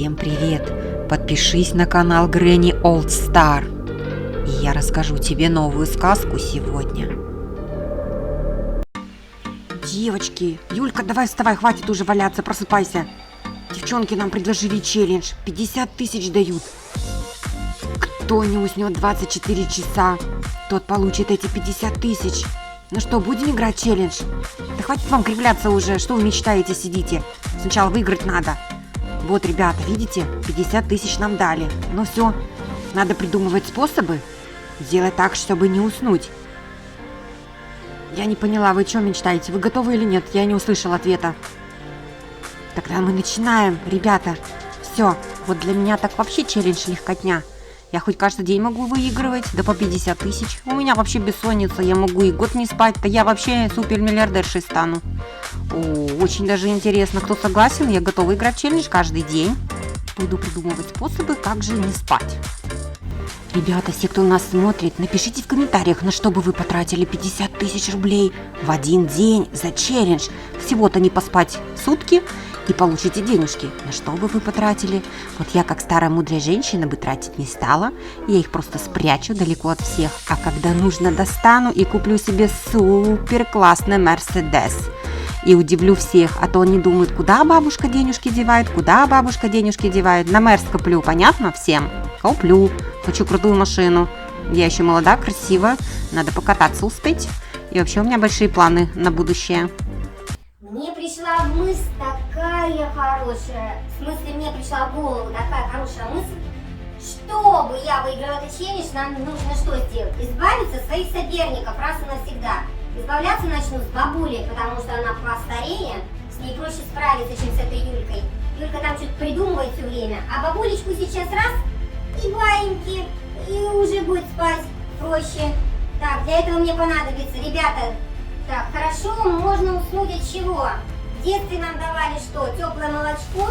Всем привет! Подпишись на канал Granny Old Star, и я расскажу тебе новую сказку сегодня. Девочки, Юлька, давай вставай, хватит уже валяться, просыпайся. Девчонки нам предложили челлендж, 50 тысяч дают. Кто не уснет 24 часа, тот получит эти 50 тысяч. Ну что, будем играть в челлендж? Да хватит вам кривляться уже, что вы мечтаете, сидите. Сначала выиграть надо. Вот, ребята, видите, 50 тысяч нам дали. Ну все, надо придумывать способы сделать так, чтобы не уснуть. Я не поняла, вы что мечтаете? Вы готовы или нет? Я не услышала ответа. Тогда мы начинаем, ребята. Все, вот для меня так вообще челлендж легкотня. Я хоть каждый день могу выигрывать, да по 50 тысяч. У меня вообще бессонница, я могу и год не спать, да я вообще супермиллиардершей стану. О, очень даже интересно, кто согласен, я готова играть в челлендж каждый день. Буду придумывать способы, как же не спать. Ребята, все, кто нас смотрит, напишите в комментариях, на что бы вы потратили 50 тысяч рублей в один день за челлендж. Всего-то не поспать сутки и получите денежки. На что бы вы потратили? Вот я, как старая мудрая женщина, бы тратить не стала. Я их просто спрячу далеко от всех. А когда нужно, достану и куплю себе супер классный Мерседес. И удивлю всех, а то они думают, куда бабушка денежки девает, куда бабушка денежки девает. На Мерс куплю, понятно всем? Куплю. Хочу крутую машину. Я еще молода, красивая. Надо покататься успеть. И вообще у меня большие планы на будущее. Мне пришла в мысль такая хорошая, в смысле мне пришла в голову такая хорошая мысль, чтобы я выиграла этот челлендж, нам нужно что сделать? Избавиться от своих соперников раз и навсегда. Избавляться начну с бабулей, потому что она постарее, с ней проще справиться, чем с этой Юлькой. Юлька там что-то придумывает все время, а бабулечку сейчас раз и баиньки, и уже будет спать проще. Так, для этого мне понадобится, ребята. Так, хорошо, можно уснуть от чего? В детстве нам давали что? Теплое молочко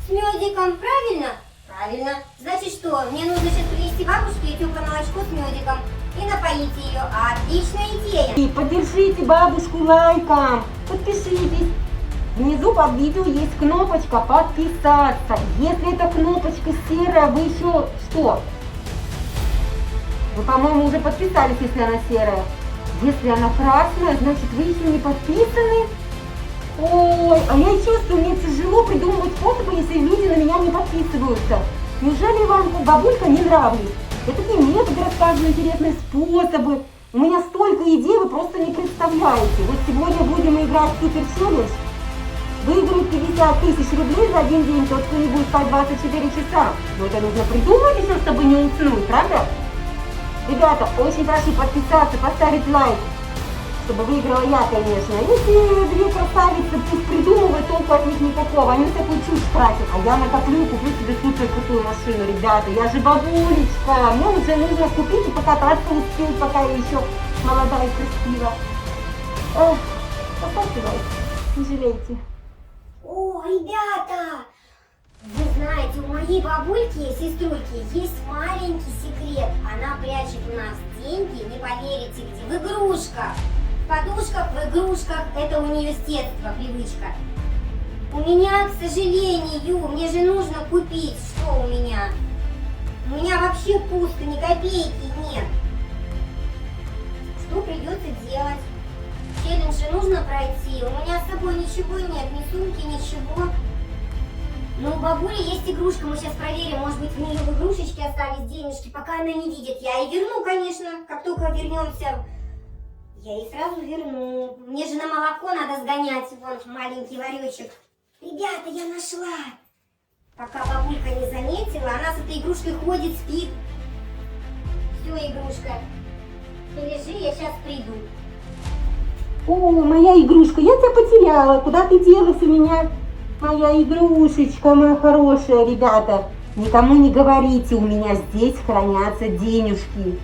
с медиком, правильно? Правильно. Значит что? Мне нужно сейчас принести бабушке теплое молочко с медиком и напоить ее. Отличная идея. И поддержите бабушку лайком. Подпишитесь. Внизу под видео есть кнопочка подписаться. Если эта кнопочка серая, вы еще что? Вы, по-моему, уже подписались, если она серая. Если она красная, значит вы еще не подписаны. Ой, а я чувствую, мне тяжело придумывать способы, если люди на меня не подписываются. Неужели вам бабулька не нравлюсь? Я такие методы рассказываю, интересные способы. У меня столько идей, вы просто не представляете. Вот сегодня будем играть в супер челлендж. Выиграть 50 тысяч рублей за один день, тот, кто не будет спать 24 часа. Но это нужно придумать еще, чтобы не уснуть, правда? Ребята, очень прошу подписаться, поставить лайк, чтобы выиграла я, конечно. Если две красавицы, пусть придумывают, толку от них никакого. Они всякую чушь тратят. А я накоплю, куплю себе супер крутую машину, ребята. Я же бабулечка. Мне уже нужно купить и покататься успеть, пока я еще молодая и красивая. Эх, поставьте лайк, не жалейте. О, ребята! Вы знаете, у моей бабульки, сеструльки, есть маленький секрет. Она прячет у нас деньги, не поверите где, в игрушках. В подушках, в игрушках, это у нее с детства привычка. У меня, к сожалению, мне же нужно купить, что у меня? У меня вообще пусто, ни копейки нет. Что придется делать? Челлендж же нужно пройти, у меня с собой ничего нет, ни сумки, ничего. Но у бабули есть игрушка, мы сейчас проверим, может быть, в нее в игрушечке остались денежки, пока она не видит. Я ей верну, конечно, как только вернемся. Я ей сразу верну. Мне же на молоко надо сгонять, вон маленький ларечек. Ребята, я нашла. Пока бабулька не заметила, она с этой игрушкой ходит, спит. Все, игрушка, ты лежи, я сейчас приду. О, моя игрушка, я тебя потеряла. Куда ты делась у меня? Моя игрушечка, моя хорошая, ребята. Никому не говорите, у меня здесь хранятся денежки.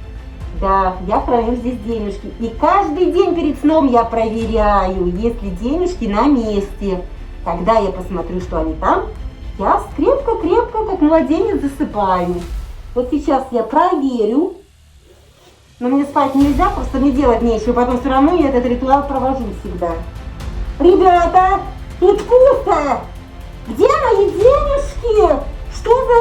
Да, я храню здесь денежки. И каждый день перед сном я проверяю, есть ли денежки на месте. Когда я посмотрю, что они там, я крепко-крепко, как младенец, засыпаю. Вот сейчас я проверю. Но мне спать нельзя, просто мне делать нечего. Потом все равно я этот ритуал провожу всегда. Ребята! Тут пусто! Где мои денежки?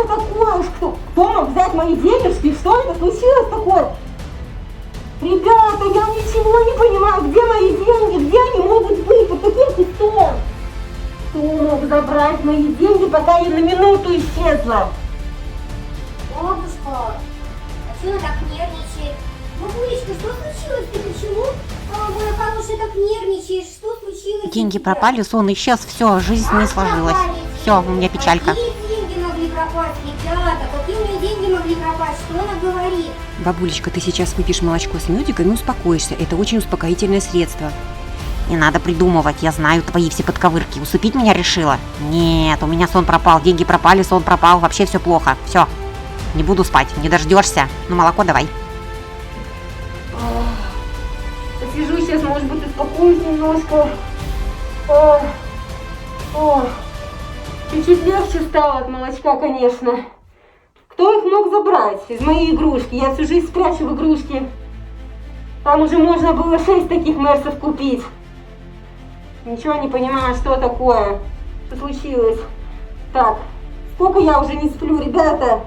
это такое? Кто мог взять мои денежки? Что это случилось такое? Ребята, я ничего не понимаю. Где мои деньги? Где они могут быть? Под каким кустом? Кто мог забрать мои деньги, пока я на минуту исчезла? Бабушка, а что она так нервничает? Бабулечка, что случилось? Ты почему, моя хорошая, так нервничаешь? Что случилось? Деньги пропали, сон исчез, все, жизнь не сложилась. Все, у меня печалька. Какие деньги могли пропасть, ребята? Какие у меня деньги могли пропасть? Что она говорит? Бабулечка, ты сейчас выпьешь молочко с медиком и успокоишься. Это очень успокоительное средство. Не надо придумывать, я знаю твои все подковырки. Усыпить меня решила? Нет, у меня сон пропал, деньги пропали, сон пропал, вообще все плохо. Все, не буду спать, не дождешься. Ну, молоко давай. Посижу сейчас, может быть, успокоюсь немножко. Чуть-чуть легче стало от молочка, конечно. Кто их мог забрать из моей игрушки? Я всю жизнь спрячу в игрушки. Там уже можно было 6 таких мерсов купить. Ничего не понимаю, что такое. Что случилось? Так, сколько я уже не сплю, ребята?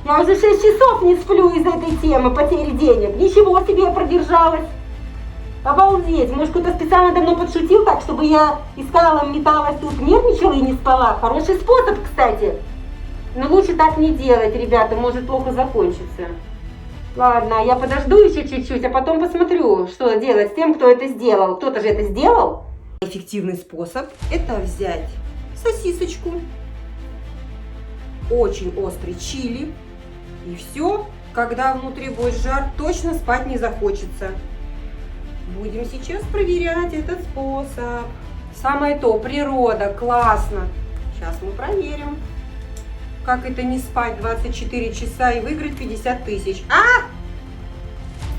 Я уже 6 часов не сплю из этой темы потери денег. Ничего себе, я продержалась. Обалдеть, может, кто-то специально давно подшутил так, чтобы я искала, металась тут, нервничала и не спала. Хороший способ, кстати. Но лучше так не делать, ребята, может плохо закончиться. Ладно, я подожду еще чуть-чуть, а потом посмотрю, что делать с тем, кто это сделал. Кто-то же это сделал. Эффективный способ – это взять сосисочку, очень острый чили, и все, когда внутри будет жар, точно спать не захочется. Будем сейчас проверять этот способ. Самое то, природа, классно. Сейчас мы проверим, как это не спать 24 часа и выиграть 50 тысяч.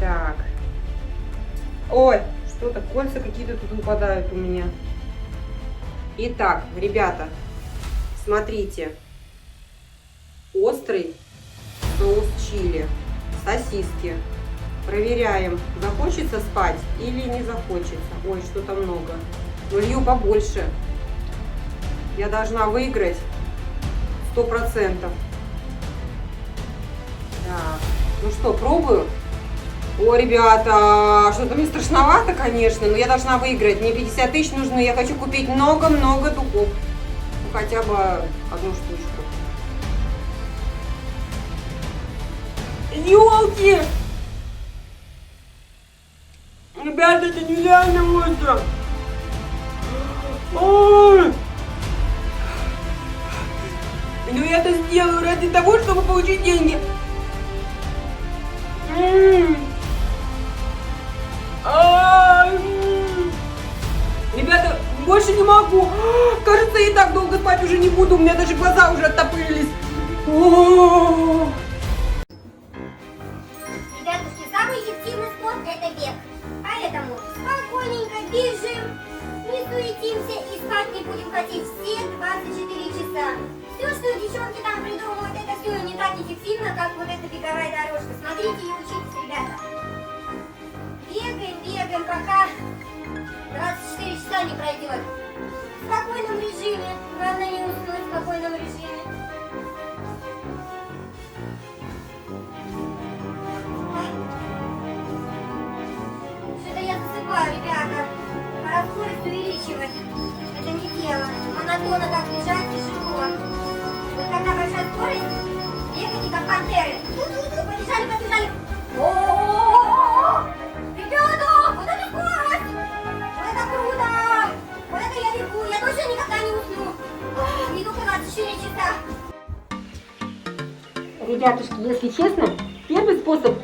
Так. Ой, что-то, кольца какие-то тут выпадают у меня. Итак, ребята, смотрите. Острый соус чили, сосиски. Проверяем, захочется спать или не захочется. Ой, что-то много. Налью побольше. Я должна выиграть 100%. Так, ну что, пробую? О, ребята, что-то мне страшновато, конечно, но я должна выиграть. Мне 50 тысяч нужно, я хочу купить много-много духов. Ну, хотя бы одну штучку. Ёлки! Ребята, это нереально остро. Ой! Ну я это сделаю ради того, чтобы получить деньги. Ребята, больше не могу. Кажется, я и так долго спать уже не буду. У меня даже глаза уже оттопырились. Ребятушки, самый эффективный спорт – это бег. Поэтому спокойненько бежим, не суетимся и спать не будем хотеть все 24 часа. Все, что девчонки там придумывают, это все не так эффективно, как вот эта беговая дорожка. Смотрите и учитесь, ребята. Бегаем, бегаем, пока 24 часа не пройдет. В спокойном режиме. Главное не уснуть в спокойном режиме. Что-то я засыпаю, ребята. Пора скорость увеличивать. Это не дело. Монотонно так бежать тяжело. Вот когда большая скорость, бегайте как пантеры. Побежали, побежали. О-о-о-о-о! Ребята, вот это скорость! Вот это круто! Вот это я бегу, я точно никогда не усну. Иду 24 часа. Ребятушки, если честно, первый способ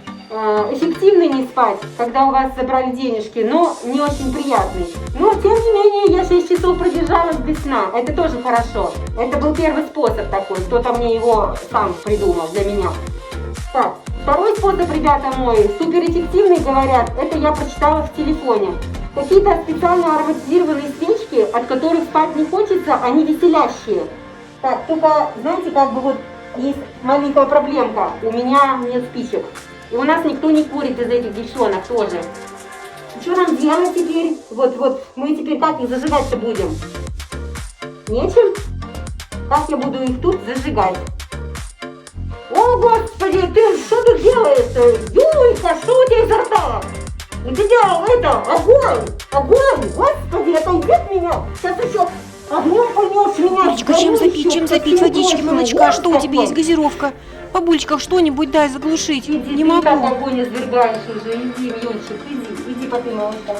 эффективно не спать, когда у вас забрали денежки, но не очень приятный. Но, тем не менее, я 6 часов продержалась без сна. Это тоже хорошо. Это был первый способ такой. Кто-то мне его сам придумал для меня. Так, второй способ, ребята мои, суперэффективный, говорят, это я прочитала в телефоне. Какие-то специально ароматизированные свечки, от которых спать не хочется, они веселящие. Так, только, знаете, как бы вот есть маленькая проблемка. У меня нет спичек. И у нас никто не курит из этих девчонок тоже. Что нам делать теперь? Вот, мы теперь как их зажигать-то будем? Нечем? Как я буду их тут зажигать? О, Господи, ты что тут делаешь? Юлька, что у тебя изо рта? У тебя это, огонь, огонь, Господи, отойди от меня. Сейчас еще огонь поймешь меня. Юлечка, чем запить водички, молочка? Что у тебя есть, газировка? Бабулечка, что-нибудь дай заглушить. Иди, Не ты так могу. огонь извергаешь уже. Иди, Юльчик, иди попей молоко.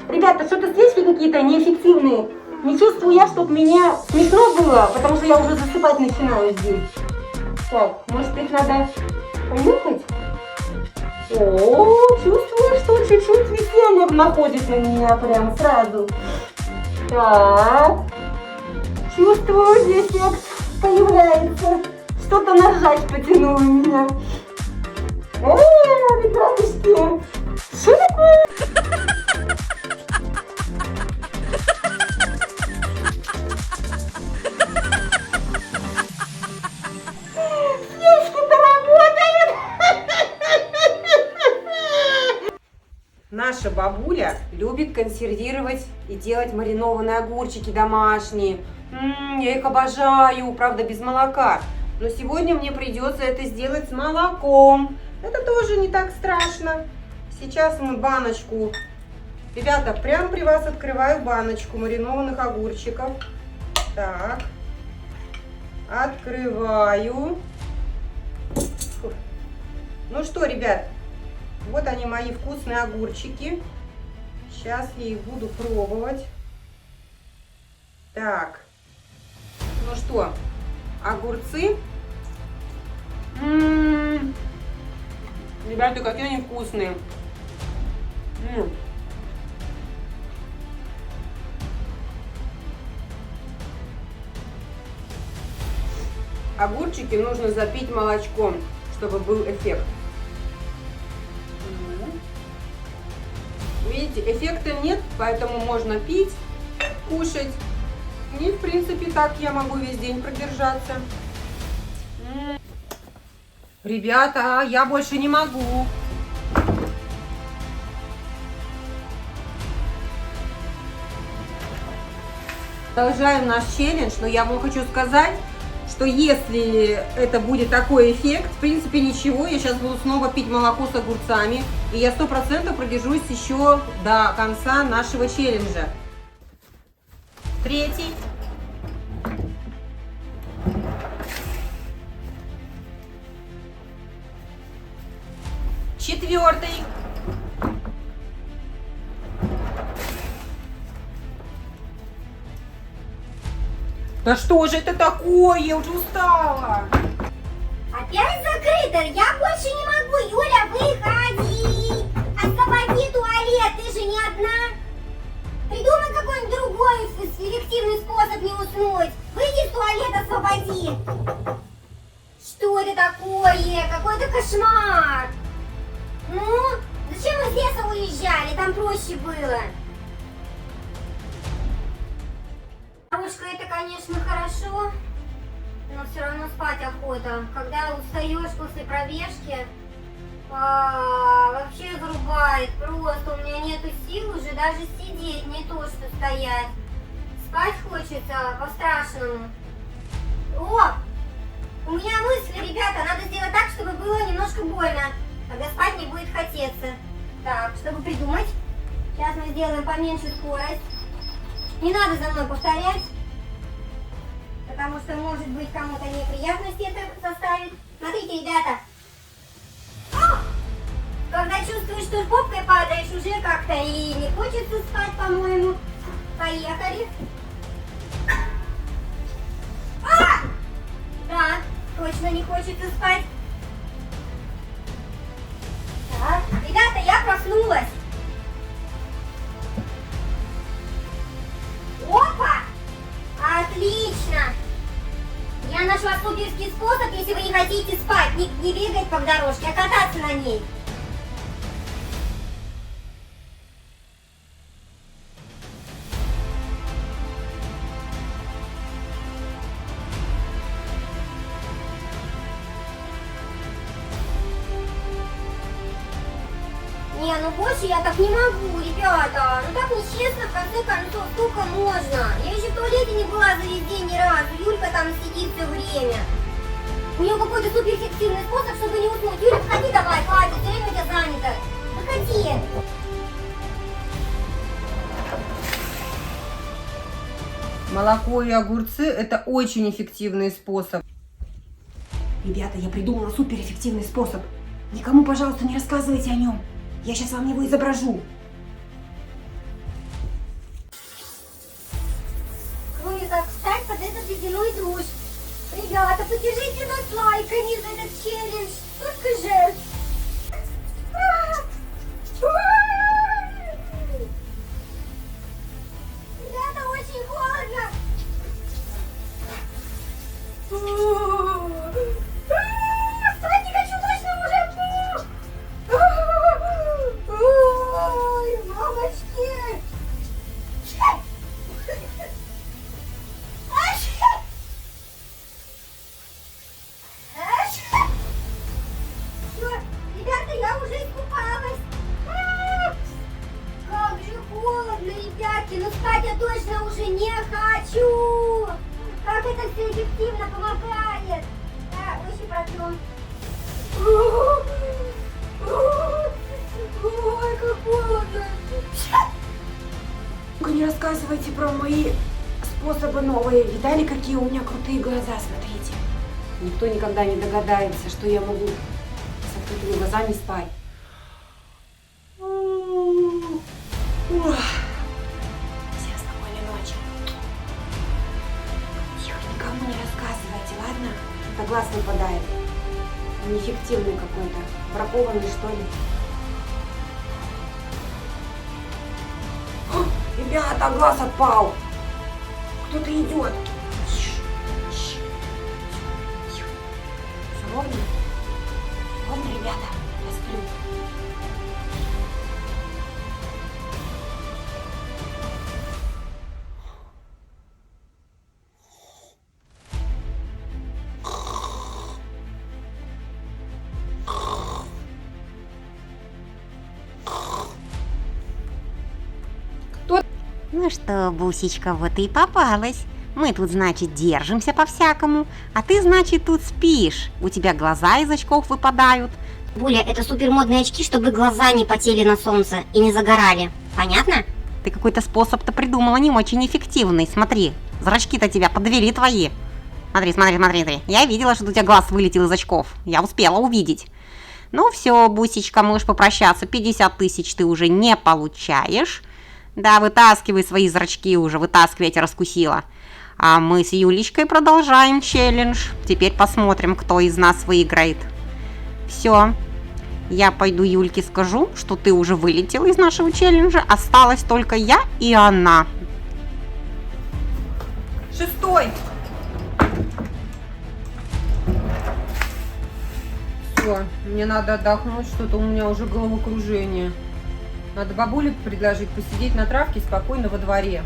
Ребята, что-то свечки какие-то неэффективные. Не чувствую я, чтобы мне смешно было, потому что я уже засыпать начинаю здесь. Так, может их надо понюхать? О, чувствую, что чуть-чуть веселье находит на меня прям сразу. Так, чувствую, здесь эффект появляется. Что-то нажать потянуло меня. О, ребятушки, что такое? Свечки-то работают! Наша бабуля любит консервировать и делать маринованные огурчики домашние. Я их обожаю, правда, без молока. Но сегодня мне придется это сделать с молоком. Это тоже не так страшно. Сейчас мы баночку... Ребята, прямо при вас открываю баночку маринованных огурчиков. Так. Открываю. Фух. Ну что, ребят, вот они, мои вкусные огурчики. Сейчас я их буду пробовать. Так. Ну что, огурцы. Ребята, какие они вкусные. Огурчики нужно запить молочком, чтобы был эффект. Видите, эффекта нет, поэтому можно пить, кушать. И, в принципе, так я могу весь день продержаться. Ребята, я больше не могу. Продолжаем наш челлендж, но я вам хочу сказать, что если это будет такой эффект, в принципе ничего, я сейчас буду снова пить молоко с огурцами, и я 100% продержусь еще до конца нашего челленджа. Третий. Четвертый. Да что же это такое? Я уже устала. Опять закрыто? Я больше не могу. Юля, выходи. Освободи туалет, ты же не одна. Придумай какой-нибудь другой эффективный способ не уснуть. Выйди из туалета, освободи. Что это такое? Какой-то кошмар. Ну, зачем мы из леса уезжали? Там проще было. Бабушка, это, конечно, хорошо, но все равно спать охота. Когда устаешь после пробежки, вообще зарубает. Просто у меня нету сил уже даже сидеть, не то что стоять. Спать хочется по-страшному. О! У меня мысли, ребята, надо сделать так, чтобы было немножко больно. Тогда спать не будет хотеться. Так, чтобы придумать, сейчас мы сделаем поменьше скорость. Не надо за мной повторять, потому что, может быть, кому-то неприятности это составит. Смотрите, ребята. Когда чувствуешь, что попкой падаешь, уже как-то и не хочется спать, по-моему. Поехали. Да, точно не хочется спать. Так, ребята, я проснулась. Опа! Отлично! Я нашла суперский способ, если вы не хотите спать, не бегать по дорожке, а кататься на ней. Не, ну больше я так не могу, ребята. Ну так нечестно, в конце концов, сколько можно? Я еще в туалете не была за весь день ни разу. Юлька там сидит все время. У нее какой-то суперэффективный способ, чтобы не уснуть. Юля, входи давай, хватит, все время у тебя занято. Выходи. Молоко и огурцы – это очень эффективный способ. Ребята, я придумала суперэффективный способ. Никому, пожалуйста, не рассказывайте о нем. Я сейчас вам его изображу. Кроме как встать под этот ледяной душ. Ребята, поддержите нас лайками за этот челлендж. Только же. Ребята, очень холодно. Спать не хочу точно уже. Ой, мамочки. Всё, ребята, я уже искупалась. Как же холодно, ребятки. Ну спать я точно уже не хочу. Как это все эффективно помогает. Очень протрем. Ой, как холодно. Только не рассказывайте про мои способы новые. Видали, какие у меня крутые глаза, смотрите. Никто никогда не догадается, что я могу с открытыми глазами спать. Всем спокойной ночи. Тихо, никому не рассказывайте, ладно? Это глаз выпадает. Неэффективный какой-то. Бракованный, что ли. Ребята, глаз отпал. Кто-то идет. Все ровно? Ровно, ребята. Я сплю. Ну что, Бусечка, вот и попалась. Мы тут, значит, держимся по-всякому, а ты, значит, тут спишь. У тебя глаза из очков выпадают. Буля, это супермодные очки, чтобы глаза не потели на солнце и не загорали. Понятно? Ты какой-то способ-то придумала не очень эффективный. Смотри, зрачки-то тебя подвели твои. Смотри, смотри, смотри, смотри. Я видела, что у тебя глаз вылетел из очков. Я успела увидеть. Ну все, Бусечка, можешь попрощаться. 50 тысяч ты уже не получаешь. Да, вытаскивай свои зрачки уже, вытаскивай, я тебя раскусила. А мы с Юлечкой продолжаем челлендж. Теперь посмотрим, кто из нас выиграет. Все. Я пойду Юльке скажу, что ты уже вылетела из нашего челленджа. Осталась только я и она. 6-й. Все, мне надо отдохнуть, что-то у меня уже головокружение. Надо бабуле предложить посидеть на травке спокойно во дворе.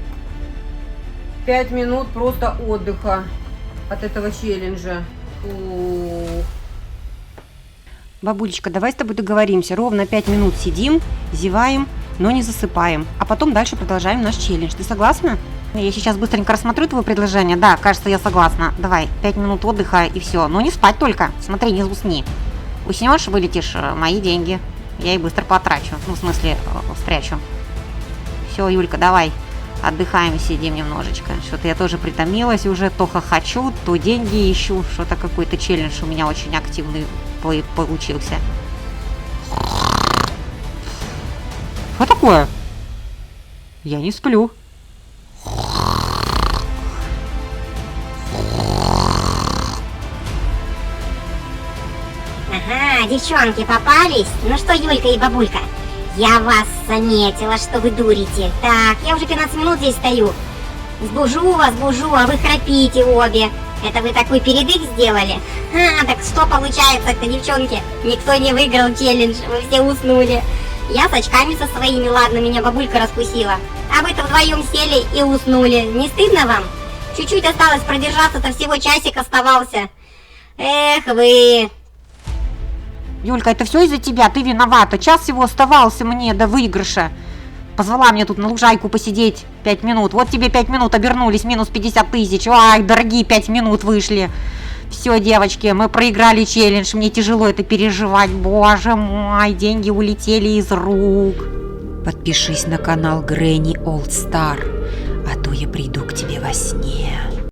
5 минут просто отдыха от этого челленджа. Фух. Бабулечка, давай с тобой договоримся. Ровно 5 минут сидим, зеваем, но не засыпаем. А потом дальше продолжаем наш челлендж. Ты согласна? Я сейчас быстренько рассмотрю твое предложение. Да, кажется, я согласна. Давай, 5 минут отдыха и все. Но не спать только. Смотри, не усни. Уснешь, вылетишь, мои деньги. Я их быстро потрачу. Ну, в смысле, спрячу. Все, Юлька, давай. Отдыхаем, сидим немножечко. Что-то я тоже притомилась уже. То хохочу, то деньги ищу. Что-то какой-то челлендж у меня очень активный получился. Что такое? Я не сплю. Ага, девчонки попались. Ну что, Юлька и бабулька, я вас заметила, что вы дурите. Так, я уже 15 минут здесь стою. Сбужу вас, а вы храпите обе. Это вы такой передых сделали? Так что получается-то, девчонки? Никто не выиграл челлендж, вы все уснули. Я с очками со своими, ладно, меня бабулька раскусила. А вы-то вдвоем сели и уснули. Не стыдно вам? Чуть-чуть осталось продержаться-то, всего часик оставался. Эх вы... Юлька, это все из-за тебя, ты виновата. Час всего оставался мне до выигрыша. Позвала мне тут на лужайку посидеть 5 минут. Вот тебе 5 минут обернулись, минус 50 тысяч. Ай, дорогие 5 минут вышли. Все, девочки, мы проиграли челлендж, мне тяжело это переживать. Боже мой, деньги улетели из рук. Подпишись на канал Granny All Star, а то я приду к тебе во сне.